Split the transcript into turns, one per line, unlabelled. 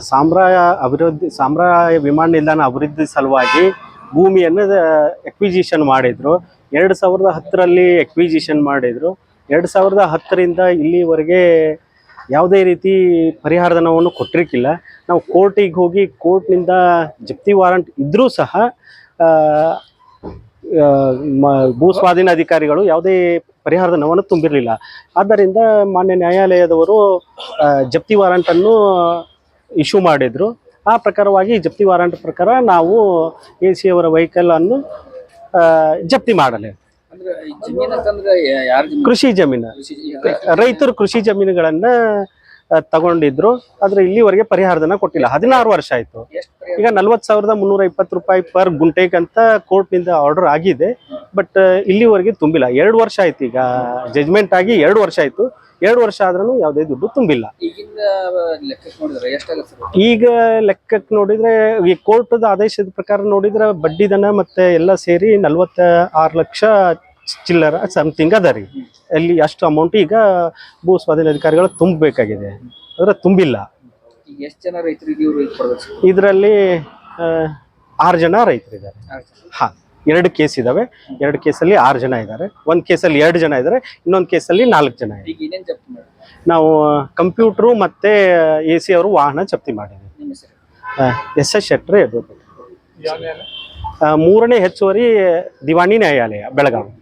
ಸಾಮ್ರಾಯ ವಿಮಾನ ನಿಲ್ದಾಣ ಅಭಿವೃದ್ಧಿ ಸಲುವಾಗಿ ಭೂಮಿಯನ್ನು ಎಕ್ವಿಜಿಷನ್ ಮಾಡಿದರು. 2010ರಲ್ಲಿ ಎಕ್ವಿಜಿಷನ್ ಮಾಡಿದರು. 2010ರಿಂದ ಇಲ್ಲಿವರೆಗೆ ಯಾವುದೇ ರೀತಿ ಪರಿಹಾರಧನವನ್ನು ಕೊಟ್ಟಿರಕ್ಕಿಲ್ಲ. ನಾವು ಕೋರ್ಟಿಗೆ ಹೋಗಿ ಕೋರ್ಟ್ನಿಂದ ಜಪ್ತಿ ವಾರಂಟ್ ಇದ್ದರೂ ಸಹ ಭೂ ಸ್ವಾಧೀನ ಅಧಿಕಾರಿಗಳು ಯಾವುದೇ ಪರಿಹಾರಧನವನ್ನು ತುಂಬಿರಲಿಲ್ಲ. ಆದ್ದರಿಂದ ಮಾನ್ಯ ನ್ಯಾಯಾಲಯದವರು ಜಪ್ತಿ ವಾರಂಟನ್ನು ಇಶ್ಯೂ ಮಾಡಿದರು. ಆ ಪ್ರಕಾರವಾಗಿ ಜಪ್ತಿ ವಾರಂಟ್ ಪ್ರಕಾರ ನಾವು AC ಅವರ ವೆಹಿಕಲನ್ನು ಜಪ್ತಿ ಮಾಡಲಿ. ಕೃಷಿ ಜಮೀನು, ರೈತರು ಕೃಷಿ ಜಮೀನುಗಳನ್ನು ತಗೊಂಡಿದ್ರು. ಆದರೆ ಇಲ್ಲಿವರೆಗೆ ಪರಿಹಾರಧನ ಕೊಟ್ಟಿಲ್ಲ. 16 ವರ್ಷ ಆಯಿತು. ಈಗ 40,320 ರೂಪಾಯಿ ಪರ್ ಗುಂಟೆಗೆ ಅಂತ ಕೋರ್ಟ್ನಿಂದ ಆರ್ಡರ್ ಆಗಿದೆ. ಬಟ್ ಇಲ್ಲಿವರೆಗೆ ತುಂಬಿಲ್ಲ. 2 ವರ್ಷ ಆಯ್ತು. ಈಗ ಜಜ್ಮೆಂಟ್ ಆಗಿ 2 ವರ್ಷ ಆಯಿತು. 2 ವರ್ಷ ಆದ್ರೂ ಯಾವುದೇ ದುಡ್ಡು ತುಂಬಿಲ್ಲ. ಈಗ ಲೆಕ್ಕಕ್ಕೆ ನೋಡಿದ್ರೆ ಈ ಕೋರ್ಟದ ಆದೇಶದ ಪ್ರಕಾರ ನೋಡಿದ್ರೆ ಬಡ್ಡಿದನ ಮತ್ತೆ ಎಲ್ಲ ಸೇರಿ 46 ಲಕ್ಷ ಚಿಲ್ಲರ ಸಮಥಿಂಗ್ ಅದ ರೀ. ಅಲ್ಲಿ ಅಷ್ಟು ಅಮೌಂಟ್ ಈಗ ಭೂ ಸ್ವಾಧೀನ ಅಧಿಕಾರಿಗಳು ತುಂಬಬೇಕಾಗಿದೆ, ಆದರೆ ತುಂಬಿಲ್ಲ. ಇದರಲ್ಲಿ 6 ಜನ ರೈತರಿದ್ದಾರೆ. ಹಾಂ, 2 ಕೇಸ್ ಇದಾವೆ. 2 ಕೇಸಲ್ಲಿ 6 ಜನ ಇದ್ದಾರೆ. ಒಂದು ಕೇಸಲ್ಲಿ 2 ಜನ ಇದ್ದಾರೆ. ಇನ್ನೊಂದು ಕೇಸಲ್ಲಿ 4 ಜನ ಇದ್ದಾರೆ. ನಾವು ಕಂಪ್ಯೂಟ್ರು ಮತ್ತೆ AC ಅವರು ವಾಹನ ಜಪ್ತಿ ಮಾಡಿದ್ದೀವಿ. SS ಶೆಟ್ರೆ, 3ನೇ ಹೆಚ್ಚುವರಿ ದಿವಾಣಿ ನ್ಯಾಯಾಲಯ, ಬೆಳಗಾವಿ.